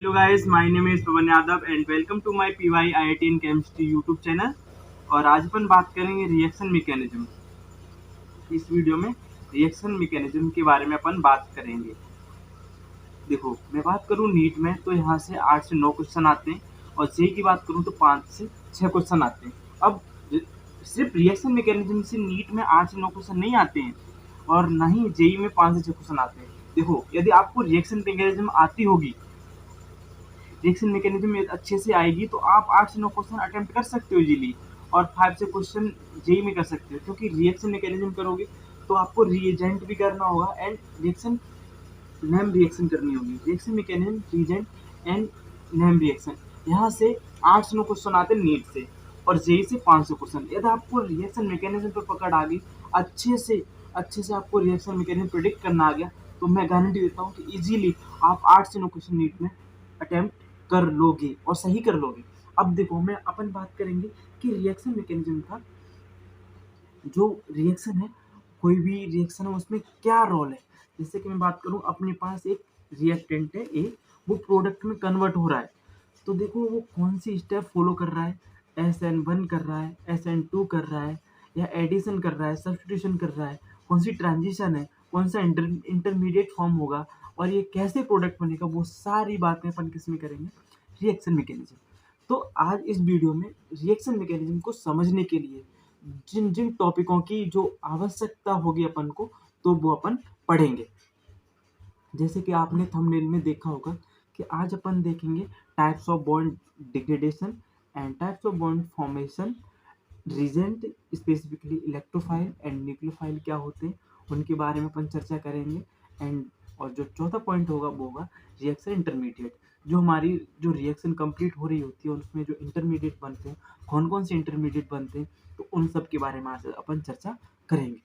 Hello guys, my name is Pawan Yadav and welcome to my PY IIT in Chemistry YouTube channel. और आज अपन बात करेंगे reaction mechanism. इस video में reaction mechanism के बारे में अपन बात करेंगे। देखो, मैं बात करूँ नीट में तो यहाँ से 8 से 9 क्वेश्चन आते हैं और जेई की बात करूँ तो 5 से 6 क्वेश्चन आते हैं। अब सिर्फ रिएक्शन मैकेनिज्म से नीट में 8 से 9 क्वेश्चन नहीं आते हैं और ना ही जेई में 5 से 6 क्वेश्चन आते हैं। देखो, यदि आपको रिएक्शन मैकेनिज्म आती होगी, रिएक्शन मैकेनिज्म में अच्छे से आएगी तो आप 8 से 9 क्वेश्चन अटेम्प्ट कर सकते हो इजीली और 5 से क्वेश्चन जेई में कर सकते हो, क्योंकि रिएक्शन मैकेनिज्म करोगे तो आपको रिएजेंट भी करना होगा एंड रिएक्शन नेम रिएक्शन करनी होगी। Reaction mechanism, reagent and name reaction, यहाँ से 8 से 9 क्वेश्चन आते हैं नीट से और जेई से 500 क्वेश्चन। यदि आपको रिएक्शन मैकेनिज्म पर पकड़ आ गई, अच्छे से आपको रिएक्शन मैकेनिज्म प्रिडिक्ट करना आ गया, तो मैं गारंटी देता हूँ कि इजीली आप 8 से 9 क्वेश्चन नीट में अटेम्प्ट कर लोगे और सही कर लोगे। अब देखो, मैं अपन बात करेंगे कि रिएक्शन मैकेनिज्म का जो रिएक्शन है, कोई भी रिएक्शन है उसमें क्या रोल है। जैसे कि मैं बात करूं, अपने पास एक रिएक्टेंट है ए, वो प्रोडक्ट में कन्वर्ट हो रहा है, तो देखो वो कौन सी स्टेप फॉलो कर रहा है। SN1 कर रहा है, SN2 कर रहा है, या एडिशन कर रहा है, सब्स्टिट्यूशन कर रहा है, कौन सी ट्रांजिशन है, कौन सा इंटरमीडिएट फॉर्म होगा और ये कैसे प्रोडक्ट बनेगा, वो सारी बातें अपन किस में करेंगे, रिएक्शन मैकेनिज्म। तो आज इस वीडियो में रिएक्शन मैकेनिज्म को समझने के लिए जिन जिन टॉपिकों की जो आवश्यकता होगी अपन को, तो वो अपन पढ़ेंगे। जैसे कि आपने थंबनेल में देखा होगा कि आज अपन देखेंगे types of bond degradation and types of bond formation, reagent, specifically electrophile and nucleophile क्या होते हैं, उनके बारे में अपन चर्चा करेंगे। एंड और जो चौथा पॉइंट होगा वो होगा रिएक्शन इंटरमीडिएट। जो हमारी जो रिएक्शन कंप्लीट हो रही होती है उसमें जो इंटरमीडिएट बनते हैं, कौन कौन से इंटरमीडिएट बनते हैं, तो उन सब के बारे में आज अपन चर्चा करेंगे।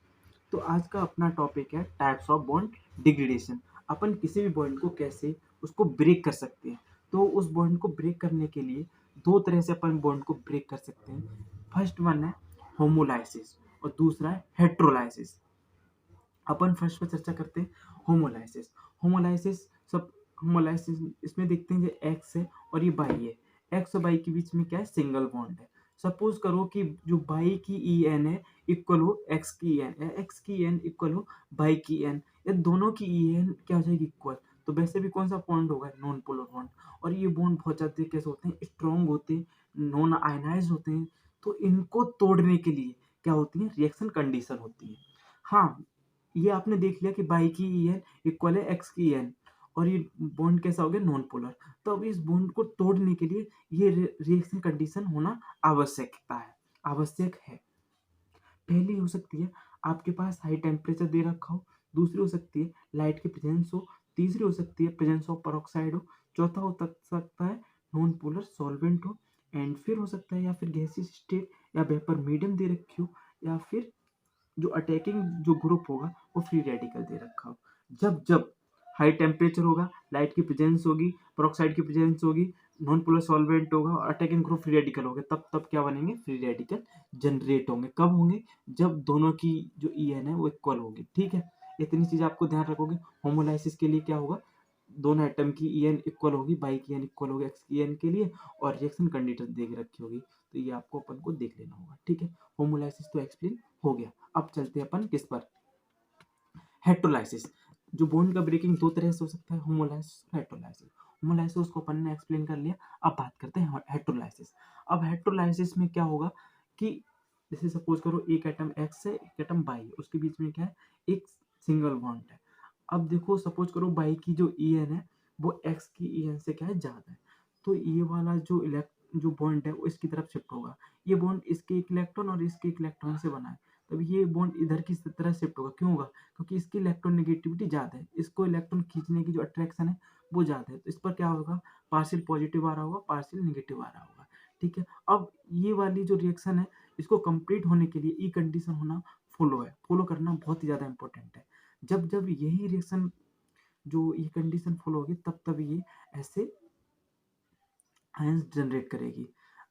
तो आज का अपना टॉपिक है टाइप्स ऑफ बॉन्ड डिग्रेडेशन। अपन किसी भी बॉन्ड को कैसे उसको ब्रेक कर सकते हैं। तो उस बॉन्ड को ब्रेक करने के लिए दो तरह से अपन बॉन्ड को ब्रेक कर सकते हैं। फर्स्ट वन है होमोलाइसिस और दूसरा है हेट्रोलाइसिस। अपन फर्स्ट पर चर्चा करते हैं होमोलाइसिस। होमोलाइसिस सब होमोलाइसिस इसमें देखते हैं जो एक्स है और ये बाई है। एक्स और बाई के बीच में क्या है, सिंगल बॉन्ड है। सपोज करो कि जो बाई की ई एन है इक्वल हो एक्स की एन, एक्स की एन इक्वल हो बाई की एन, या दोनों की ई एन क्या हो जाएगी, इक्वल। तो वैसे भी कौन सा बॉन्ड होगा, नॉन पोलर बॉन्ड। और ये बॉन्ड बहुत ज्यादा कैसे होते हैं, स्ट्रॉन्ग होते हैं, नॉन आयनाइज होते हैं। तो इनको तोड़ने के लिए क्या होती है, रिएक्शन कंडीशन होती है। हाँ, ये आपने देख लिया कि बाई की ई एन इक्वल है एक्स की एन और ये बॉन्ड कैसा हो गया, नॉन पोलर। तो अब इस बॉन्ड को तोड़ने के लिए ये रिएक्शन कंडीशन होना आवश्यक है। पहली हो सकती है आपके पास हाई टेम्परेचर दे रखा हो, दूसरी हो सकती है लाइट की प्रेजेंस हो, तीसरी हो सकती है प्रेजेंस ऑफ पेरोक्साइड हो, चौथा हो सकता है नॉन पोलर सॉल्वेंट हो, एंड फिर हो सकता है या फिर गैसियस स्टेट या वेपर मीडियम दे रखी हो, या फिर जो अटैकिंग जो ग्रुप होगा वो फ्री रेडिकल दे रखा हो। जब जब हाई टेम्परेचर होगा, लाइट की प्रेजेंस होगी, पेरोक्साइड की प्रेजेंस होगी, नॉन पोलर सॉल्वेंट होगा और अटैकिंग ग्रुप फ्री रेडिकल होगा, तब तब क्या बनेंगे, फ्री रेडिकल जनरेट होंगे। कब होंगे, जब दोनों की जो ई एन है वो इक्वल होगी। ठीक है, इतनी चीज आपको ध्यान रखोगे। होमोलाइसिस के लिए क्या होगा, दोनों एटम की ई एन इक्वल होगी, बाई की एन इक्वल होगी एक्स की एन के लिए, और रिएक्शन कंडीशन देख रखी होगी। तो ये आपको अपन को देख लेना होगा। ठीक है, होमोलाइसिस तो एक्सप्लेन हो गया। अब चलते हैं अपन किस पर, हेट्रोलाइसिस। जो बॉन्ड का ब्रेकिंग दो तरह से हो सकता है, होमोलाइसिस, हेट्रोलाइसिस। होमोलाइसिस को अपन ने एक्सप्लेन कर लिया। अब बात करते हैं हेट्रोलाइसिस। अब हेट्रोलाइसिस में क्या होगा कि जैसे सपोज करो एक एटम एक्स है, एक एटम बाई है, उसके बीच में क्या है, एक सिंगल बॉन्ड है। अब देखो सपोज करो बाई की जो ई एन है वो एक्स की ई एन से क्या है, ज्यादा है। तो ये वाला जो बॉन्ड है वो इसकी तरफ शिफ्ट होगा। ये बॉन्ड इसके एक इलेक्ट्रॉन और इसके एक इलेक्ट्रॉन से बना है, तब ये बॉन्ड इधर की तरफ शिफ्ट होगा। क्यों होगा, क्योंकि इसकी इलेक्ट्रॉन नेगेटिविटी ज्यादा है, इसको इलेक्ट्रॉन खींचने की जो अट्रैक्शन है वो ज्यादा है। तो इस पर क्या होगा, पार्शियल पॉजिटिव आ रहा होगा, पार्शियल नेगेटिव आ रहा होगा। ठीक है, अब ये वाली जो रिएक्शन है इसको कंप्लीट होने के लिए ई कंडीशन होना फॉलो करना बहुत ही ज्यादा इंपॉर्टेंट है। जब जब यही रिएक्शन जो ये कंडीशन फॉलो होगी, तब तब ये ऐसे आयंस जनरेट करेगी।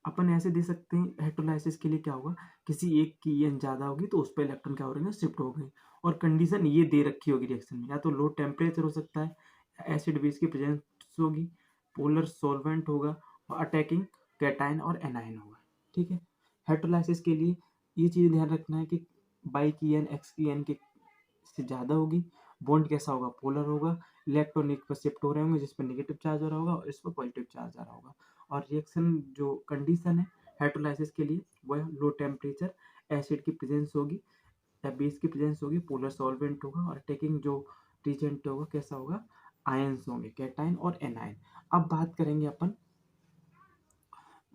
अपन ऐसे दे सकते हैं, हेट्रोलाइसिस के लिए क्या होगा, किसी एक की एन ज्यादा होगी तो उस पर इलेक्ट्रॉन क्या हो रहे हैं, शिफ्ट हो गए। और कंडीशन ये दे रखी होगी रिएक्शन में, या तो लो टेम्परेचर हो सकता है, एसिड बेस की प्रेजेंस होगी, पोलर सॉल्वेंट होगा और अटैकिंग कैटाइन और एनाइन होगा। ठीक है, हेटेरोलाइसिस के लिए ये चीज़ ध्यान रखना है कि बाई की एन एक्स की एन के से ज़्यादा होगी, बॉन्ड कैसा होगा, पोलर होगा, इलेक्ट्रॉन एक पर शिफ्ट हो रहे होंगे जिस पर नेगेटिव चार्ज हो रहा होगा और इस पर पॉजिटिव चार्ज आ रहा होगा। और रिएक्शन जो कंडीशन है हेटेरोलाइसिस के लिए वह लो टेम्परेचर, एसिड की प्रेजेंस होगी या बेस की प्रेजेंस होगी, पोलर सॉल्वेंट होगा और टेकिंग जो रिएजेंट होगा कैसा होगा, आयंस होंगे, कैटाइन और एनाइन। अब बात करेंगे अपन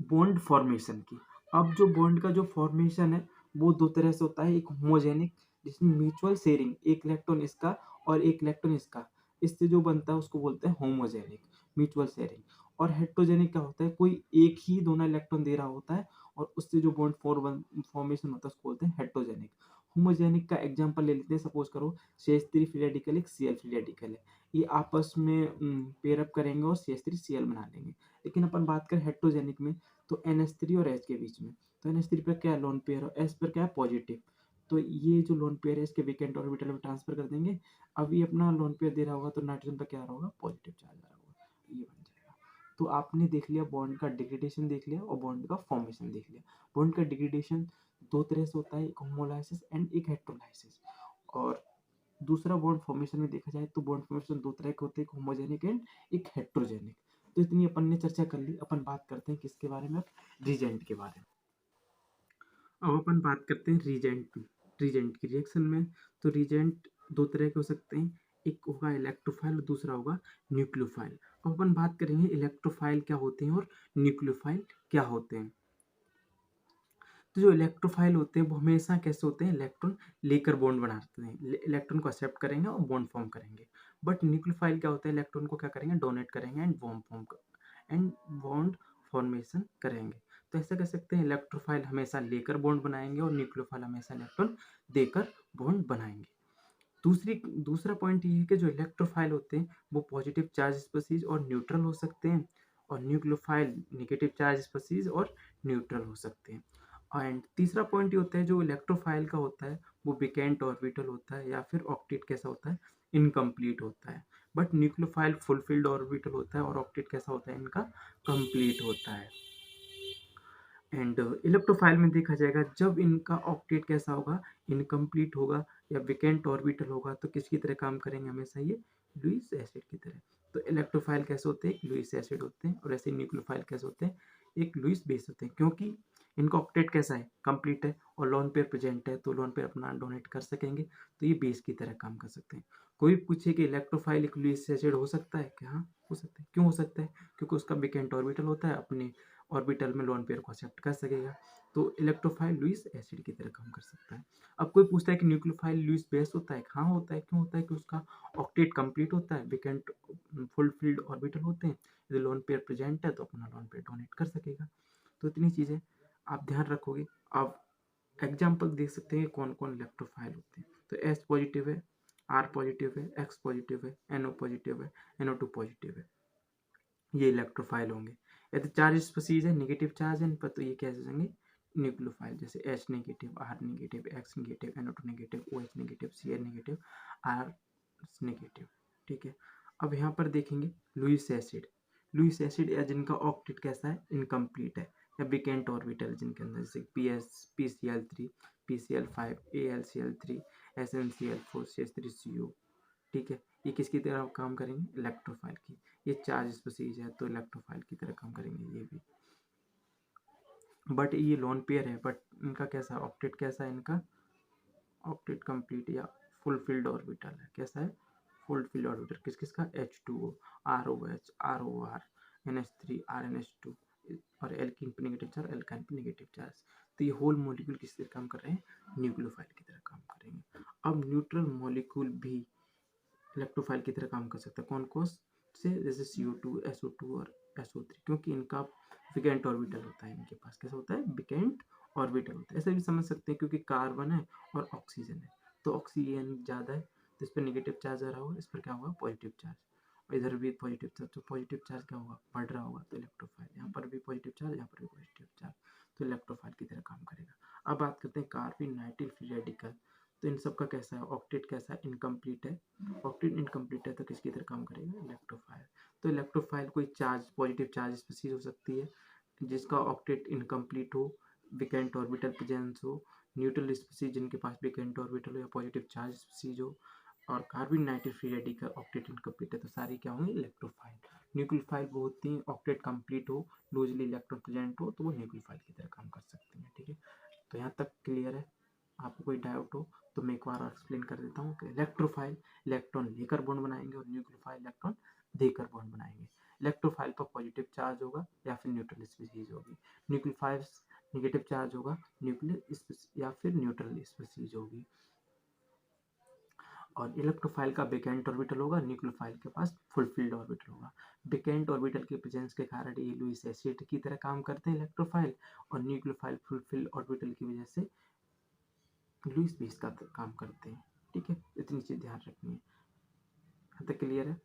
बॉन्ड फॉर्मेशन की। अब जो बॉन्ड का जो फॉर्मेशन है वो दो तरह से होता है, एक होमोजेनिक जिसमें म्यूचुअल शेयरिंग, एक इलेक्ट्रॉन इसका और एक इलेक्ट्रॉन इसका, इससे जो बनता है उसको बोलते हैं होमोजेनिक म्यूचुअल शेयरिंग। और हेटेरोजेनिक क्या होता है, कोई एक ही दोनों इलेक्ट्रॉन दे रहा होता है और उससे जो बॉन्ड फॉर्मेशन होता है उसको बोलते हैं हेटेरोजेनिक। होमोजेनिक का एग्जांपल ले लेते हैं, सपोज करो CH3 फ्री रेडिकल एक Cl फ्री रेडिकल है, ये आपस में पेयर अप करेंगे और CH3 Cl बना लेंगे। लेकिन अपन बात करें हेटेरोजेनिक में तो NH3 और H के बीच में, तो NH3 पर क्या है लोन पेयर और H पर क्या है पॉजिटिव, तो ये जो लोन पेयर है इसके वेकेंट ऑर्बिटल में ट्रांसफर कर देंगे। अब ये अपना लोन पेयर दे रहा होगा तो नाइट्रोजन पर क्या आ रहा होगा, पॉजिटिव चार्ज आ रहा होगा, ये बन जाएगा। तो आपने देख लिया बॉन्ड का डिग्रेडेशन देख लिया और बॉन्ड का फॉर्मेशन देख लिया। बॉन्ड का डिग्रेडेशन दो तरह से होता है, एक होमोलाइसिस एंड एक हेटेरोलाइसिस। और दूसरा बॉन्ड फॉर्मेशन में देखा जाए तो बॉन्ड फॉर्मेशन दो तरह के होते हैं, एक होमोजेनिक एंड एक हेटेरोजेनिक। तो इतनी अपन ने चर्चा कर ली, अपन बात करते हैं किसके बारे में, रीजेंट के बारे में। अब अपन बात करते हैं रीजेंट की रिएक्शन में। तो रीजेंट दो तरह के हो सकते हैं, एक होगा इलेक्ट्रोफाइल और दूसरा होगा न्यूक्लियोफाइल। अब अपन बात करेंगे इलेक्ट्रोफाइल क्या होते हैं और न्यूक्लियोफाइल क्या होते हैं। तो जो इलेक्ट्रोफाइल होते हैं वो हमेशा कैसे होते हैं, इलेक्ट्रॉन लेकर बॉन्ड बनाते हैं, इलेक्ट्रॉन को एक्सेप्ट करेंगे और बॉन्ड फॉर्म करेंगे। बट न्यूक्लियोफाइल क्या होता है, इलेक्ट्रॉन को क्या करेंगे, डोनेट करेंगे एंड बॉन्ड फॉर्मेशन करेंगे। तो ऐसा कह सकते हैं इलेक्ट्रोफाइल हमेशा लेकर बॉन्ड बनाएंगे और न्यूक्लियोफाइल हमेशा इलेक्ट्रॉन देकर बॉन्ड बनाएंगे। दूसरा पॉइंट ये है कि जो इलेक्ट्रोफाइल होते हैं वो पॉजिटिव चार्ज स्पीशीज और न्यूट्रल हो सकते हैं, और न्यूक्लियोफाइल नेगेटिव चार्ज स्पीशीज और न्यूट्रल हो सकते हैं। एंड तीसरा पॉइंट ये होता है जो इलेक्ट्रोफाइल का होता है वो वेकेंट ऑर्बिटल होता है या फिर ऑक्टेट कैसा होता है, इनकम्प्लीट होता है। बट न्यूक्लियोफाइल फुलफिल्ड ऑर्बिटल होता है और ऑक्टेट कैसा होता है, इनका कंप्लीट होता है। एंड इलेक्ट्रोफाइल में देखा जाएगा जब इनका ऑक्टेट कैसा होगा, इनकम्प्लीट होगा या वेकेंट ऑर्बिटल होगा, तो किसकी तरह काम करेंगे, हमेशा ये लुईस एसिड की तरह। तो इलेक्ट्रोफाइल कैसे होते हैं, लुईस एसिड होते हैं, और ऐसे न्यूक्लियोफाइल कैसे होते हैं, एक लुईस बेस होते हैं, क्योंकि इनका ऑक्टेट कैसा है, कंप्लीट है और लोन पेयर प्रेजेंट है, तो लोन पेयर अपना डोनेट कर सकेंगे, तो ये बेस की तरह काम कर सकते हैं। कोई पूछे कि इलेक्ट्रोफाइल एक लुईस एसिड हो सकता है क्या, हाँ हो सकता है। क्यों हो सकता है, क्योंकि उसका वेकेंट ऑर्बिटल होता है, अपने ऑर्बिटल में लोन पेयर को एक्सेप्ट कर सकेगा, तो इलेक्ट्रोफाइल लुईस एसिड की तरह काम कर सकता है। अब कोई पूछता है कि न्यूक्लियोफाइल लुईस बेस होता है, हाँ होता है। क्यों होता है, कि उसका ऑक्टेट कंप्लीट होता है, वेकेंट फुलफिल्ड ऑर्बिटल होते हैं, यदि लोन पेयर प्रेजेंट है तो अपना लोन पेयर डोनेट कर सकेगा। तो इतनी चीज़ें आप ध्यान रखोगे। आप एग्जाम्पल देख सकते हैं कौन कौन इलेक्ट्रोफाइल होते हैं। तो एस पॉजिटिव है, आर पॉजिटिव है, एक्स पॉजिटिव है, NO पॉजिटिव है, NO2 पॉजिटिव है, ये इलेक्ट्रोफाइल होंगे। यदि चार्ज स्पीशीज है, नेगेटिव चार्ज है इन पर, तो ये कैसे होंगे, न्यूक्लियोफाइल, जैसे H negative, R negative, X negative, NO2 negative, OH negative, Cl negative, R negative. ठीक है, अब यहाँ पर देखेंगे लुईस एसिड। लुईस एसिड या जिनका ऑक्टेट कैसा है, इनकम्प्लीट है या वेकेंट ऑर्बिटल जिनके अंदर, जैसे PCl3, PCl5, AlCl3, SnCl4, CH3CO। ठीक है, ये किसकी तरह काम करेंगे, इलेक्ट्रोफाइल की। ये चार्ज स्पीशीज है तो इलेक्ट्रोफाइल की तरह काम करेंगे ये भी। बट ये लोन पेयर है, बट इनका कैसा ऑक्टेट कैसा है, इनका ऑक्टेट कंप्लीट या फुलफिल्ड ऑर्बिटल है, कैसा है, फुलफिल्ड ऑर्बिटल। किस किसका, H2O, ROH, ROR, NH3, RNH2, और एल्कीन पे नेगेटिव चार्ज, एल्काइन पे नेगेटिव चार्ज। तो ये होल मॉलिक्यूल किस तरह काम कर रहे हैं, न्यूक्लियोफाइल की तरह काम करेंगे। अब न्यूट्रल मॉलिक्यूल भी इलेक्ट्रोफाइल की तरह काम कर सकता है, कौन कौन से, जैसे CO2, SO2 और SO3, क्योंकि इनका विकेंट ऑर्बिटल होता है, इनके पास कैसा होता है, विकेंट ऑर्बिटल होता है। ऐसे भी समझ सकते हैं क्योंकि कार्बन है और ऑक्सीजन है, तो ऑक्सीजन ज़्यादा है तो इस पर नेगेटिव चार्ज आ रहा होगा, इस पर क्या होगा, पॉजिटिव चार्ज, और इधर भी पॉजिटिव चार्ज, तो पॉजिटिव चार्ज क्या होगा, बढ़ रहा होगा, तो इलेक्ट्रोफाइल, यहाँ पर भी पॉजिटिव चार्ज, यहाँ पर भी पॉजिटिव चार्ज, तो इलेक्ट्रोफाइल की तरह काम करेगा। अब बात करते हैं कार्बन 19 फ्री रेडिकल। तो इन सब का कैसा है, ऑक्टेट कैसा है, इनकम्प्लीट है। ऑक्टेट इनकम्प्लीट है तो किसकी तरह काम करेगा, इलेक्ट्रोफाइल। तो इलेक्ट्रोफाइल कोई चार्ज, पॉजिटिव चार्ज स्पीशीज हो सकती है जिसका ऑक्टेट इनकम्प्लीट हो, वेकेंट ऑर्बिटल प्रेजेंस हो, न्यूट्रल स्पीशीज जिनके पास वेकेंट ऑर्बिटल हो या पॉजिटिव चार्ज स्पीशीज हो, और carbon 93 free radical octet incomplete है तो सारी क्या होंगी, इलेक्ट्रोफाइल। न्यूक्लियोफाइल वो होती हैं ऑक्टेट कंप्लीट हो, लूजली इलेक्ट्रॉन प्रेजेंट हो तो वो न्यूक्लियोफाइल की तरह काम कर सकती हैं। ठीक है, तो यहाँ तक क्लियर है। आपको कोई डाउट हो तो मैं एक बार और एक्सप्लेन कर देता हूँ कि इलेक्ट्रोफाइल इलेक्ट्रॉन लेकर बॉन्ड बनाएंगे और न्यूक्लियोफाइल इलेक्ट्रॉन देकर बॉन्ड बनाएंगे। इलेक्ट्रोफाइल पर पॉजिटिव चार्ज होगा या फिर न्यूट्रल स्पीशीज होगी, न्यूक्लियोफाइल निगेटिव चार्ज होगा, न्यूक्लियर या फिर न्यूट्रल स्पीशीज होगी। और इलेक्ट्रोफाइल का वेकेंट ऑर्बिटल होगा, न्यूक्लियोफाइल के पास फुलफिल्ड ऑर्बिटल होगा। वेकेंट ऑर्बिटल के प्रेजेंस के कारण ये लुईस एसिड की तरह काम करते हैं इलेक्ट्रोफाइल, और न्यूक्लियोफाइल फुलफिल्ड ऑर्बिटल की वजह से लुईस बेस का काम करते हैं। ठीक है, इतनी चीज ध्यान रखनी है। यहाँ तक क्लियर है,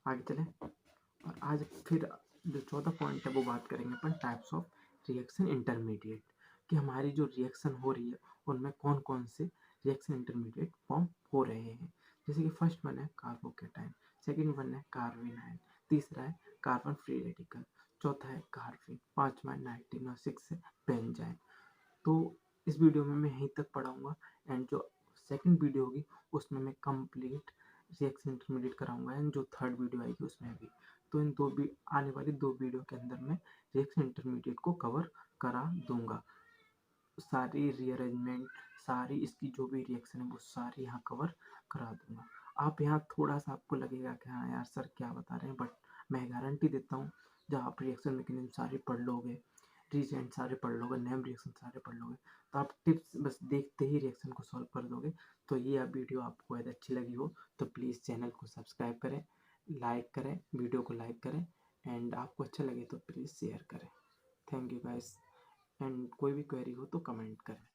आगे चलें। और आज फिर जो चौथा पॉइंट है वो बात करेंगे अपन टाइप्स ऑफ रिएक्शन इंटरमीडिएट, कि हमारी जो रिएक्शन हो रही है उनमें कौन कौन से रिएक्शन इंटरमीडिएट फॉर्म हो रहे हैं। जैसे कि फर्स्ट वन है कार्बोकेटाइन, सेकंड वन है कार्बेनाइन, तीसरा है कार्बन फ्री रेडिकल, चौथा है कार्बन, पांचवा है नाइट्रिन और सिक्स है बेंजाइन। तो इस वीडियो में मैं यहीं तक पढ़ाऊंगा, एंड जो सेकंड वीडियो होगी उसमें मैं कंप्लीट रिएक्शन इंटरमीडिएट कराऊंगा, एंड जो थर्ड वीडियो आएगी उसमें भी। तो इन दो भी आने वाली दो वीडियो के अंदर मैं रिएक्शन इंटरमीडिएट को कवर करा दूंगा। सारी रीअरेंजमेंट, सारी इसकी जो भी रिएक्शन है वो सारी यहाँ कवर करा दूंगा। आप यहाँ थोड़ा सा आपको लगेगा कि हाँ यार सर क्या बता रहे हैं, बट मैं गारंटी देता हूँ जब आप रिएक्शन मैकेनिज्म सारे पढ़ लोगे, रीजेंट सारे पढ़ लोगे, नेम रिएक्शन सारे पढ़ लोगे, तो आप टिप्स बस देखते ही रिएक्शन को सॉल्व कर दोगे। तो ये वीडियो आपको यदि अच्छी लगी हो तो प्लीज़ चैनल को सब्सक्राइब करें, लाइक करें, वीडियो को लाइक करें, एंड आपको अच्छा लगे तो प्लीज़ शेयर करें। थैंक यू गाइस, एंड कोई भी क्वेरी हो तो कमेंट करें।